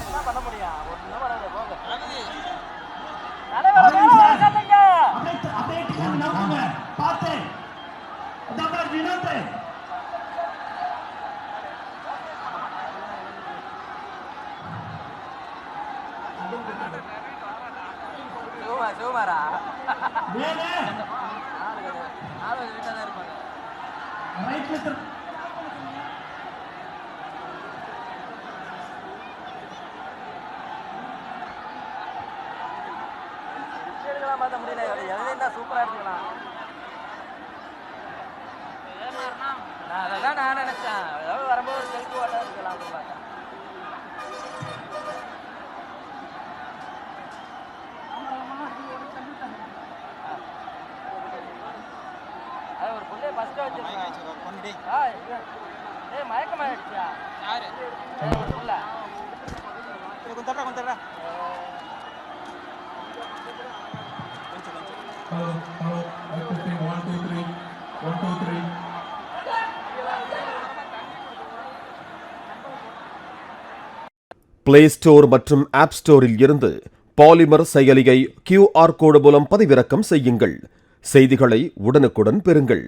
என்ன பண்ண முடியும்? சுமாரா பார்த்த முடியல. எதுதான் சூப்பரா எடுத்துக்கலாம். அதான் நான் நினைச்சேன் ஏதாவது வரும்போது ஒரு செல்ஃபி ஓட்ட இருக்கலாம் அப்படின்னு பார்த்தேன். ஒரு புள்ளைய பஸ்ட் வச்சிருக்கேன். மயக்கமாயிடுச்சா புள்ள கொஞ்சம் பிளே ஸ்டோர் மற்றும் ஆப் ஸ்டோரில் இருந்து பாலிமர் செயலியை QR கோடு மூலம் பதிவிறக்கம் செய்யுங்கள். செய்திகளை உடனுக்குடன் பெறுங்கள்.